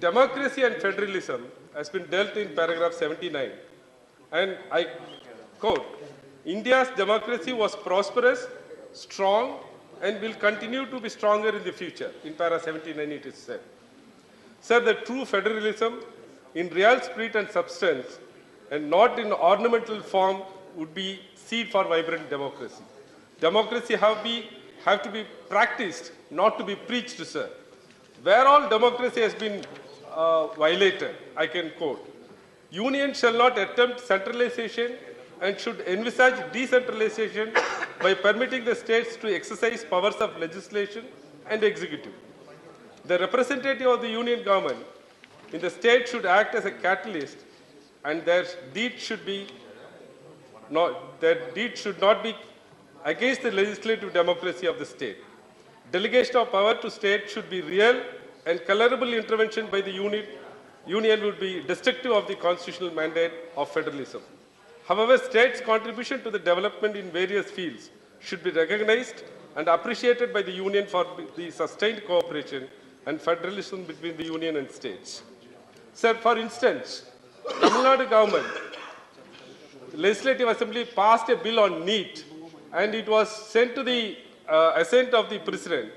Democracy and federalism has been dealt in paragraph 79, and I quote, India's democracy was prosperous, strong, and will continue to be stronger in the future. In paragraph 79 it is said. Sir, the true federalism in real spirit and substance and not in ornamental form would be seed for vibrant democracy. Democracy have to be practiced, not to be preached, sir. Where all democracy has been violated, I can quote, Union shall not attempt centralization and should envisage decentralization by permitting the states to exercise powers of legislation and executive. The representative of the Union government in the state should act as a catalyst, and their deed should not be against the legislative democracy of the state. Delegation of power to state should be real, and colorable intervention by the Union would be destructive of the constitutional mandate of federalism. However, states' contribution to the development in various fields should be recognized and appreciated by the Union for the sustained cooperation and federalism between the Union and states. Sir, for instance, Tamil Nadu government, the Legislative Assembly passed a bill on NEET, and it was sent to the assent of the President.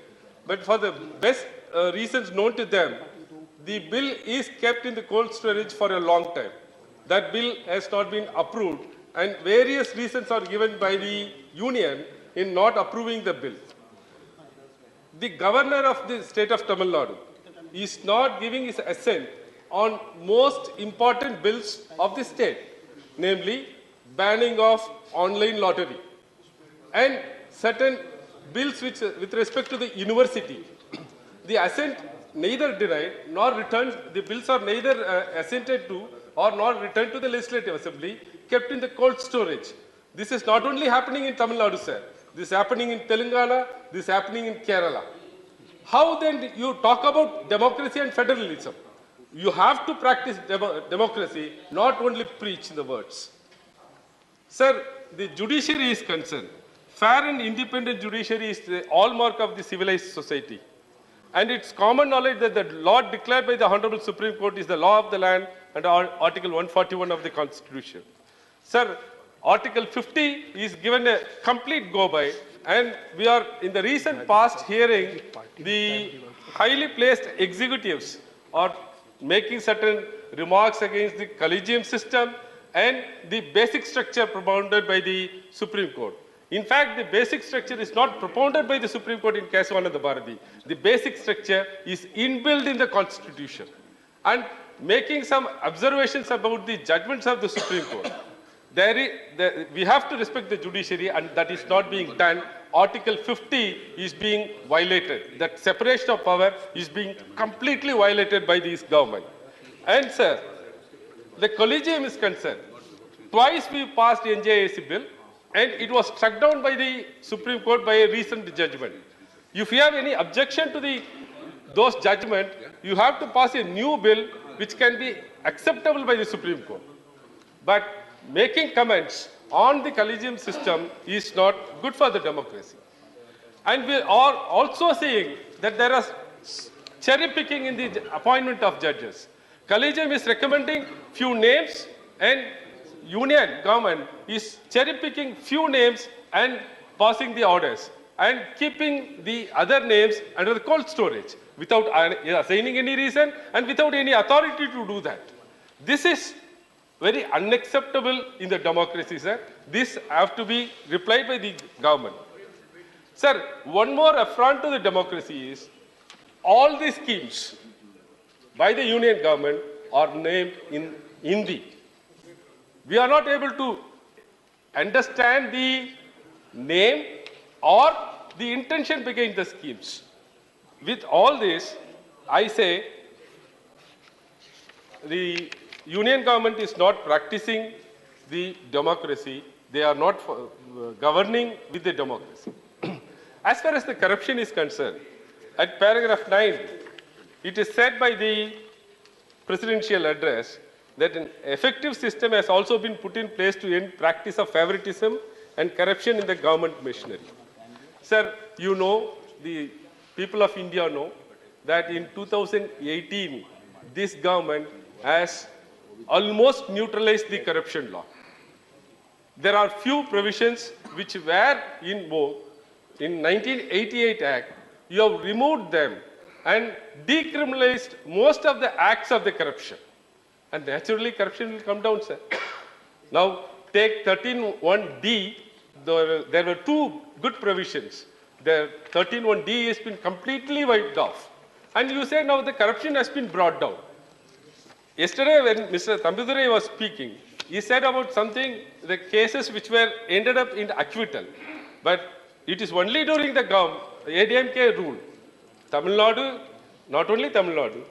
But for the best reasons known to them, the bill is kept in the cold storage for a long time. That bill has not been approved, and various reasons are given by the Union in not approving the bill. The governor of the state of Tamil Nadu is not giving his assent on most important bills of the state, namely banning of online lottery and certain bills which, with respect to the university. The assent neither denied nor returned, the bills are neither assented to or nor returned to the Legislative Assembly, kept in the cold storage. This is not only happening in Tamil Nadu, sir. This is happening in Telangana, this is happening in Kerala. How then you talk about democracy and federalism? You have to practice democracy, not only preach the words. Sir, the judiciary is concerned. Fair and independent judiciary is the hallmark of the civilized society. And it's common knowledge that the law declared by the Honorable Supreme Court is the law of the land under Article 141 of the Constitution. Sir, Article 50 is given a complete go-by, and we are in the recent past hearing the highly placed executives are making certain remarks against the collegium system and the basic structure propounded by the Supreme Court. In fact, the basic structure is not propounded by the Supreme Court in Kesavananda Bharati. The basic structure is inbuilt in the Constitution. And making some observations about the judgments of the Supreme Court, we have to respect the judiciary, and that is not being done. Article 50 is being violated. That separation of power is being completely violated by this government. And sir, the collegium is concerned. Twice we passed the NJAC bill, and it was struck down by the Supreme Court by a recent judgment. If you have any objection to those judgments, you have to pass a new bill which can be acceptable by the Supreme Court. But making comments on the collegium system is not good for the democracy. And we are also saying that there is cherry picking in the appointment of judges. Collegium is recommending few names, and Union government is cherry picking few names and passing the orders and keeping the other names under the cold storage without assigning any reason and without any authority to do that. This is very unacceptable in the democracy, sir. This have to be replied by the government. Sir, one more affront to the democracy is all these schemes by the Union government are named in Hindi. We are not able to understand the name or the intention behind the schemes. With all this, I say the Union government is not practicing the democracy. They are not governing with the democracy. As far as the corruption is concerned, at paragraph 9, it is said by the presidential address that an effective system has also been put in place to end practice of favoritism and corruption in the government machinery. Sir, you know, the people of India know that in 2018, this government has almost neutralized the corruption law. There are few provisions which were in vogue in 1988 Act. You have removed them and decriminalized most of the acts of the corruption. And naturally, corruption will come down, sir. Now, take 13(1)(d). There were two good provisions. The 13(1)(d) has been completely wiped off. And you say now the corruption has been brought down. Yesterday, when Mr. Thambidurai was speaking, he said about something, the cases which were ended up in acquittal. But it is only during the ADMK rule. Tamil Nadu, not only Tamil Nadu,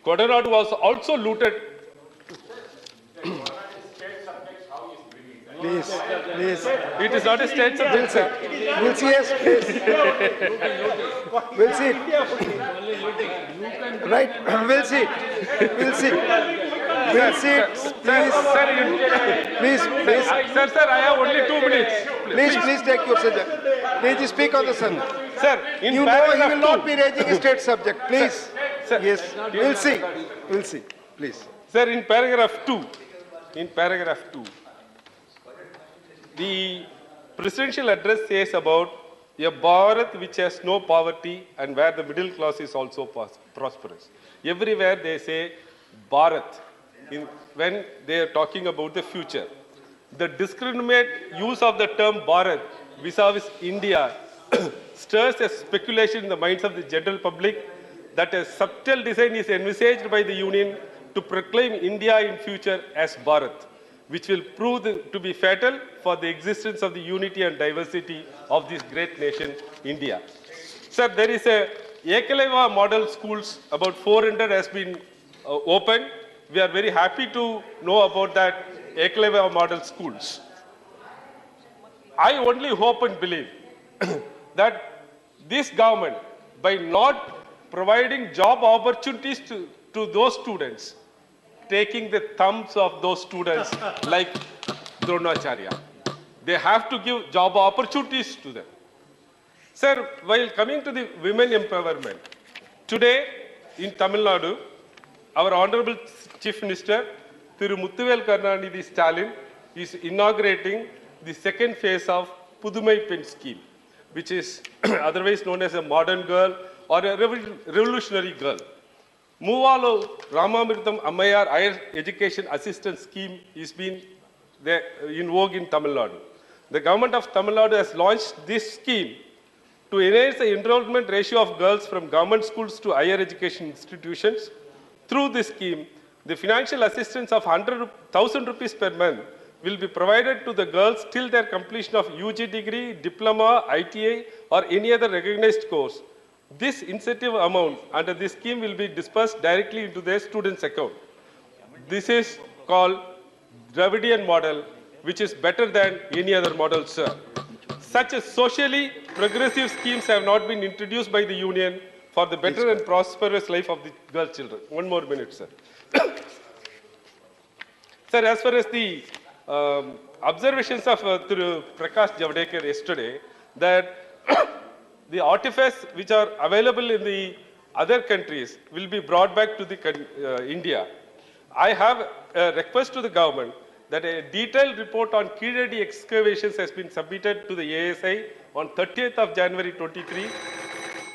Kodinadu was also looted. Please, please. It is not a state subject, sir. We'll see, yes, please. We'll see. Right, we'll see. We'll see. We'll see. Please, please, please. Sir, I have only 2 minutes. Please take your subject. Please speak on the subject. Sir, in you know paragraph he will not be raising a state subject. Please. Sir, yes, we'll see. We'll see. Please. Sir, in paragraph 2, the presidential address says about a Bharat which has no poverty and where the middle class is also prosperous. Everywhere they say Bharat when they are talking about the future. The discriminate use of the term Bharat vis-a-vis India stirs a speculation in the minds of the general public that a subtle design is envisaged by the Union to proclaim India in future as Bharat, which will prove to be fatal for the existence of the unity and diversity of this great nation, India. Sir, there is a Ekaleva model schools, about 400 has been opened. We are very happy to know about that Ekaleva model schools. I only hope and believe that this government, by not providing job opportunities to those students, taking the thumbs of those students like Dronacharya. They have to give job opportunities to them. Sir, while coming to the women empowerment, today in Tamil Nadu, our Honorable Chief Minister, Thiru Muthuvel Karunanidhi Stalin, is inaugurating the second phase of Pudumai Pen scheme, which is otherwise known as a modern girl or a revolutionary girl. Muvalo Ramamritam Ammayar Higher Education Assistance Scheme is being in vogue in Tamil Nadu. The government of Tamil Nadu has launched this scheme to enhance the enrollment ratio of girls from government schools to higher education institutions. Through this scheme, the financial assistance of 100,000 rupees per month will be provided to the girls till their completion of UG degree, diploma, ITA or any other recognized course. This incentive amount under this scheme will be dispersed directly into their students' account. This is called Dravidian model, which is better than any other model, sir. Such as socially progressive schemes have not been introduced by the Union for the better and prosperous life of the girl children. 1 more minute, sir. Sir, as far as the observations of Prakash Javadekar yesterday, that the artifacts which are available in the other countries will be brought back to the India. I have a request to the government that a detailed report on Kiren excavations has been submitted to the ASI on 30th of January 23.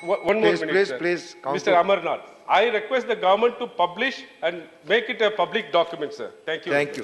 One more minute, sir. Please, Mr. Amarnath, I request the government to publish and make it a public document, sir. Thank you. Thank you.